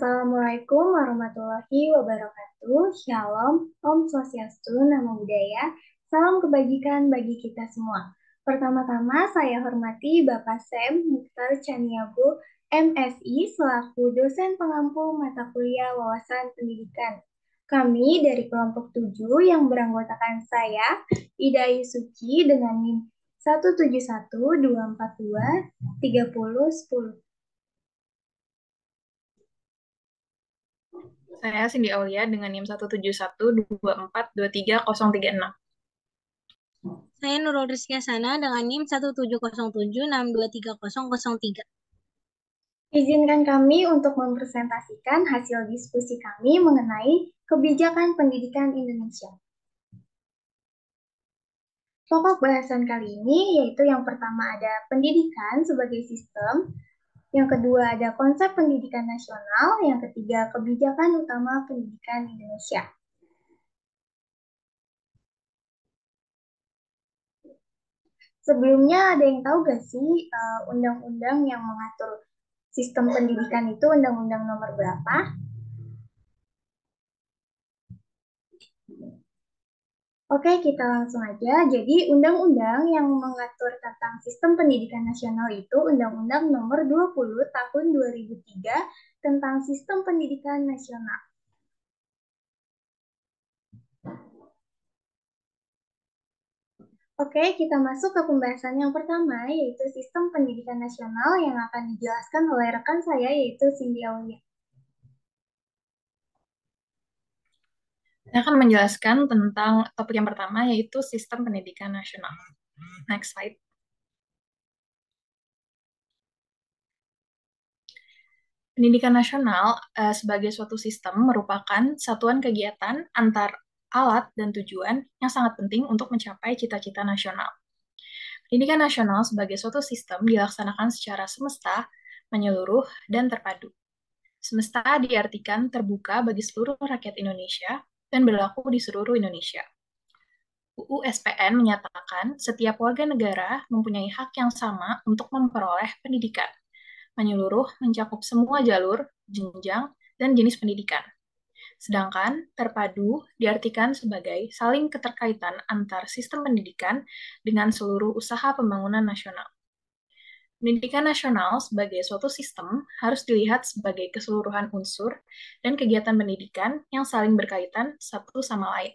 Assalamualaikum warahmatullahi wabarakatuh. Shalom, Om Swastiastu, Namo Buddhaya. Salam kebajikan bagi kita semua. Pertama-tama saya hormati Bapak Sem Mukhtar Chaniago, MSI, selaku dosen pengampu mata kuliah wawasan pendidikan. Kami dari kelompok 7 yang beranggotakan saya, Ida Yusuki dengan NIM 17124230010. Saya Cindy Aulia dengan NIM 17124230036. Saya Nurul Rizky Hasanah dengan NIM 17076230003. Izinkan kami untuk mempresentasikan hasil diskusi kami mengenai kebijakan pendidikan Indonesia. Pokok bahasan kali ini yaitu yang pertama ada pendidikan sebagai sistem, yang kedua ada konsep pendidikan nasional, yang ketiga kebijakan utama pendidikan Indonesia. Sebelumnya ada yang tahu gak sih undang-undang yang mengatur sistem pendidikan itu undang-undang nomor berapa? Oke, kita langsung aja. Jadi, undang-undang yang mengatur tentang sistem pendidikan nasional itu Undang-Undang Nomor 20 Tahun 2003 tentang Sistem Pendidikan Nasional. Oke, kita masuk ke pembahasan yang pertama, yaitu sistem pendidikan nasional yang akan dijelaskan oleh rekan saya, yaitu Cindy Aulia. Saya akan menjelaskan tentang topik yang pertama, yaitu sistem pendidikan nasional. Next slide. Pendidikan nasional sebagai suatu sistem merupakan satuan kegiatan antar alat dan tujuan yang sangat penting untuk mencapai cita-cita nasional. Pendidikan nasional sebagai suatu sistem dilaksanakan secara semesta, menyeluruh, dan terpadu. Semesta diartikan terbuka bagi seluruh rakyat Indonesia dan berlaku di seluruh Indonesia. UU SPN menyatakan setiap warga negara mempunyai hak yang sama untuk memperoleh pendidikan, menyeluruh mencakup semua jalur, jenjang, dan jenis pendidikan. Sedangkan terpadu diartikan sebagai saling keterkaitan antar sistem pendidikan dengan seluruh usaha pembangunan nasional. Pendidikan nasional sebagai suatu sistem harus dilihat sebagai keseluruhan unsur dan kegiatan pendidikan yang saling berkaitan satu sama lain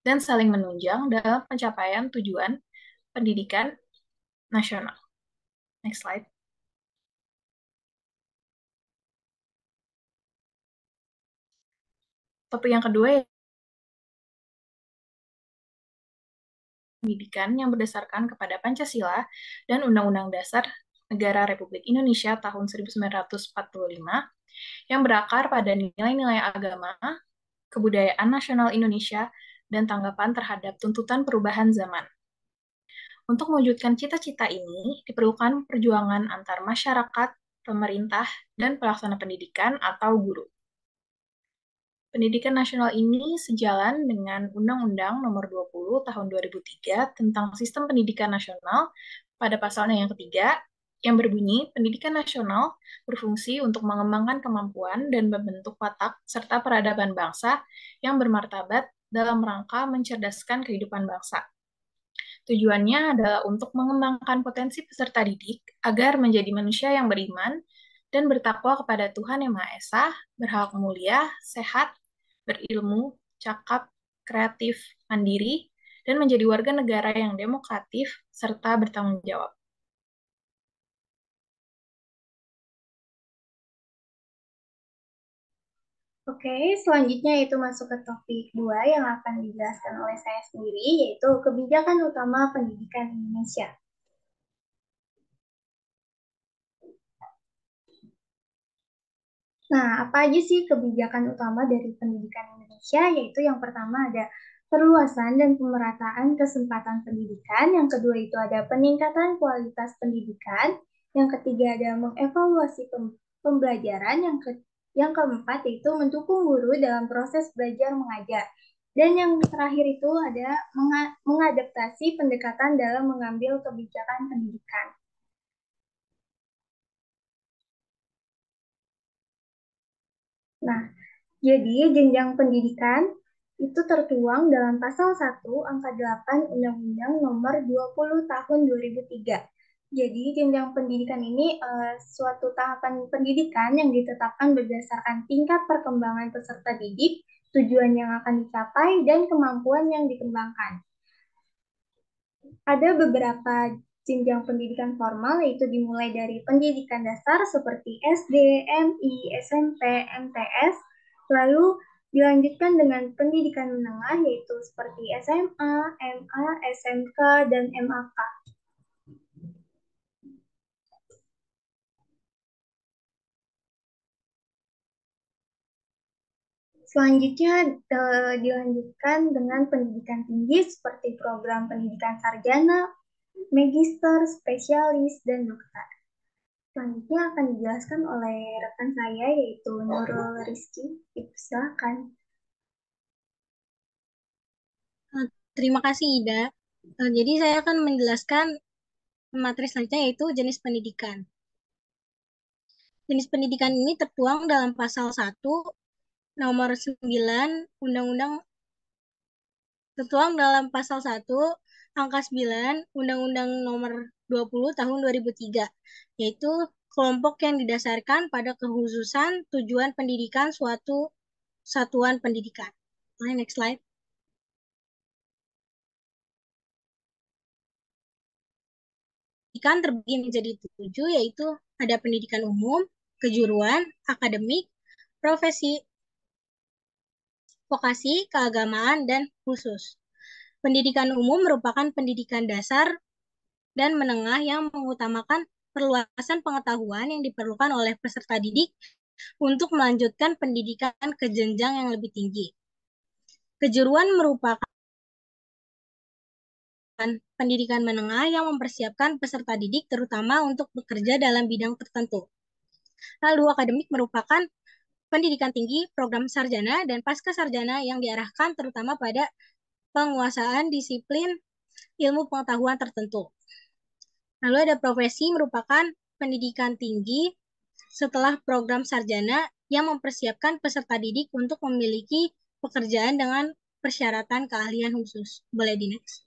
dan saling menunjang dalam pencapaian tujuan pendidikan nasional. Next slide. Topik yang kedua pendidikan yang berdasarkan kepada Pancasila dan Undang-Undang Dasar Negara Republik Indonesia tahun 1945 yang berakar pada nilai-nilai agama, kebudayaan nasional Indonesia, dan tanggapan terhadap tuntutan perubahan zaman. Untuk mewujudkan cita-cita ini, diperlukan perjuangan antar masyarakat, pemerintah, dan pelaksana pendidikan atau guru. Pendidikan nasional ini sejalan dengan Undang-Undang Nomor 20 Tahun 2003 tentang Sistem Pendidikan Nasional pada pasalnya yang ketiga, yang berbunyi pendidikan nasional berfungsi untuk mengembangkan kemampuan dan membentuk watak serta peradaban bangsa yang bermartabat dalam rangka mencerdaskan kehidupan bangsa. Tujuannya adalah untuk mengembangkan potensi peserta didik agar menjadi manusia yang beriman dan bertakwa kepada Tuhan Yang Maha Esa, berhak mulia, sehat, berilmu, cakap, kreatif, mandiri, dan menjadi warga negara yang demokratif serta bertanggung jawab. Oke, selanjutnya itu masuk ke topik 2 yang akan dijelaskan oleh saya sendiri, yaitu kebijakan utama pendidikan Indonesia. Nah, apa aja sih kebijakan utama dari pendidikan Indonesia? Yaitu yang pertama ada perluasan dan pemerataan kesempatan pendidikan, yang kedua itu ada peningkatan kualitas pendidikan, yang ketiga ada mengevaluasi pembelajaran, yang keempat yaitu mendukung guru dalam proses belajar mengajar. Dan yang terakhir itu ada mengadaptasi pendekatan dalam mengambil kebijakan pendidikan. Nah, jadi jenjang pendidikan itu tertuang dalam pasal 1 angka 8 Undang-Undang Nomor 20 Tahun 2003. Jadi jenjang pendidikan ini suatu tahapan pendidikan yang ditetapkan berdasarkan tingkat perkembangan peserta didik, tujuan yang akan dicapai, dan kemampuan yang dikembangkan. Ada beberapa jenjang pendidikan formal, yaitu dimulai dari pendidikan dasar seperti SD, MI, SMP, MTS, lalu dilanjutkan dengan pendidikan menengah, yaitu seperti SMA, MA, SMK, dan MAK. Selanjutnya dilanjutkan dengan pendidikan tinggi seperti program pendidikan sarjana, magister, spesialis, dan dokter. Selanjutnya akan dijelaskan oleh rekan saya yaitu Nurul Rizky. Silakan. Terima kasih, Ida. Jadi saya akan menjelaskan materi selanjutnya yaitu jenis pendidikan. Jenis pendidikan ini tertuang dalam pasal 1 nomor 9 Undang-Undang tertuang dalam pasal 1 angka 9 Undang-Undang Nomor 20 Tahun 2003, yaitu kelompok yang didasarkan pada kekhususan tujuan pendidikan suatu satuan pendidikan. Next slide. Pendidikan terbagi menjadi 7, yaitu ada pendidikan umum, kejuruan, akademik, profesi, vokasi, keagamaan, dan khusus. Pendidikan umum merupakan pendidikan dasar dan menengah yang mengutamakan perluasan pengetahuan yang diperlukan oleh peserta didik untuk melanjutkan pendidikan ke jenjang yang lebih tinggi. Kejuruan merupakan pendidikan menengah yang mempersiapkan peserta didik terutama untuk bekerja dalam bidang tertentu. Lalu akademik merupakan pendidikan tinggi, program sarjana, dan pasca sarjana yang diarahkan terutama pada penguasaan disiplin ilmu pengetahuan tertentu. Lalu ada profesi merupakan pendidikan tinggi setelah program sarjana yang mempersiapkan peserta didik untuk memiliki pekerjaan dengan persyaratan keahlian khusus. Boleh di next.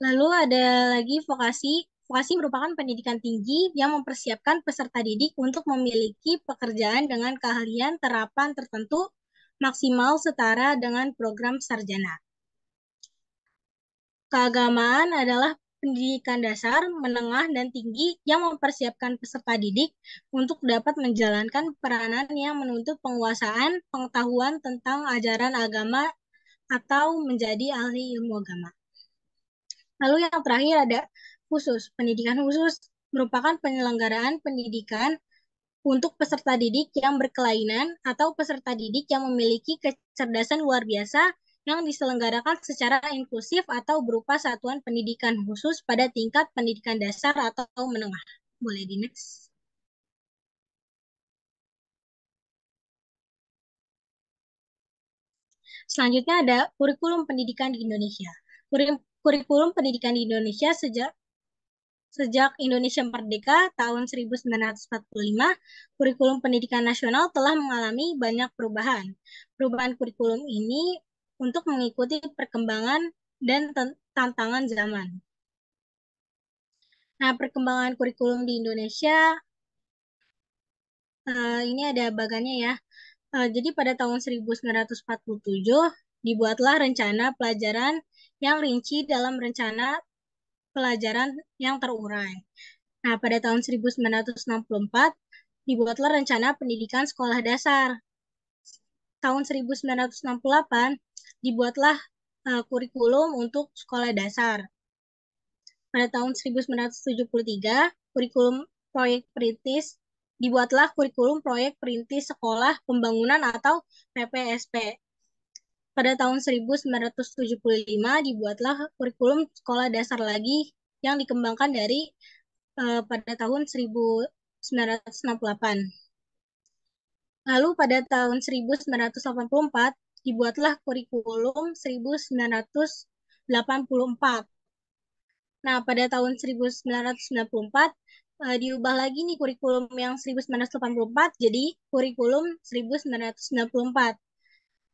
Lalu ada lagi vokasi. Vokasi merupakan pendidikan tinggi yang mempersiapkan peserta didik untuk memiliki pekerjaan dengan keahlian terapan tertentu maksimal setara dengan program sarjana. Keagamaan adalah pendidikan dasar, menengah, dan tinggi yang mempersiapkan peserta didik untuk dapat menjalankan peranan yang menuntut penguasaan pengetahuan tentang ajaran agama atau menjadi ahli ilmu agama. Lalu yang terakhir ada khusus. Pendidikan khusus merupakan penyelenggaraan pendidikan untuk peserta didik yang berkelainan atau peserta didik yang memiliki kecerdasan luar biasa yang diselenggarakan secara inklusif atau berupa satuan pendidikan khusus pada tingkat pendidikan dasar atau menengah. Boleh di next. Selanjutnya ada kurikulum pendidikan di Indonesia. Kurikulum pendidikan di Indonesia Sejak Indonesia merdeka tahun 1945, kurikulum pendidikan nasional telah mengalami banyak perubahan. Perubahan kurikulum ini untuk mengikuti perkembangan dan tantangan zaman. Nah, perkembangan kurikulum di Indonesia, ini ada bagannya ya. Jadi pada tahun 1947, dibuatlah rencana pelajaran yang rinci dalam rencana pelajaran yang terurai. Nah, pada tahun 1964, dibuatlah rencana pendidikan sekolah dasar. Tahun 1968, dibuatlah kurikulum untuk sekolah dasar. Pada tahun 1973, kurikulum proyek perintis dibuatlah kurikulum proyek perintis sekolah pembangunan atau PPSP. Pada tahun 1975 dibuatlah kurikulum sekolah dasar lagi yang dikembangkan dari pada tahun 1968. Lalu pada tahun 1984 dibuatlah kurikulum 1984. Nah, pada tahun 1994 diubah lagi nih kurikulum yang 1984 jadi kurikulum 1994.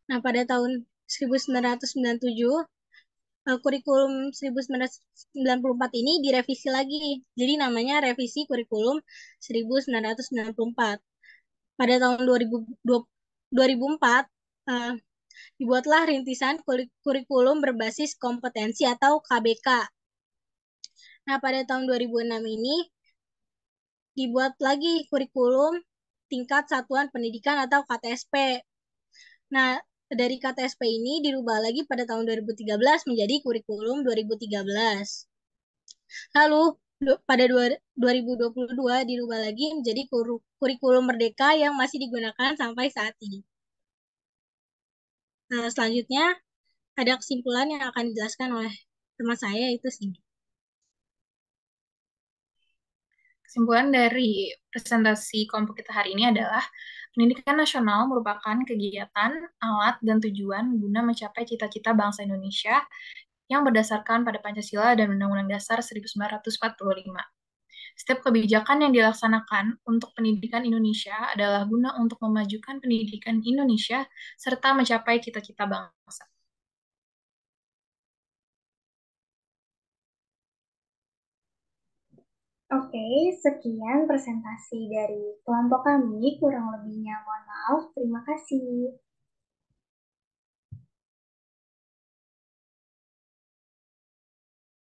Nah, pada tahun 1997 kurikulum 1994 ini direvisi lagi. Jadi namanya revisi kurikulum 1994. Pada tahun 2004 eh, dibuatlah rintisan kurikulum berbasis kompetensi atau KBK. Nah, pada tahun 2006 ini dibuat lagi kurikulum tingkat satuan pendidikan atau KTSP. Nah, dari KTSP ini dirubah lagi pada tahun 2013 menjadi kurikulum 2013. Lalu pada 2022 dirubah lagi menjadi kurikulum merdeka yang masih digunakan sampai saat ini. Nah, selanjutnya ada kesimpulan yang akan dijelaskan oleh teman saya itu sih. Kesimpulan dari presentasi kelompok kita hari ini adalah pendidikan nasional merupakan kegiatan, alat, dan tujuan guna mencapai cita-cita bangsa Indonesia yang berdasarkan pada Pancasila dan Undang-Undang Dasar 1945. Setiap kebijakan yang dilaksanakan untuk pendidikan Indonesia adalah guna untuk memajukan pendidikan Indonesia serta mencapai cita-cita bangsa. Oke, sekian presentasi dari kelompok kami. Kurang lebihnya mohon maaf. Terima kasih.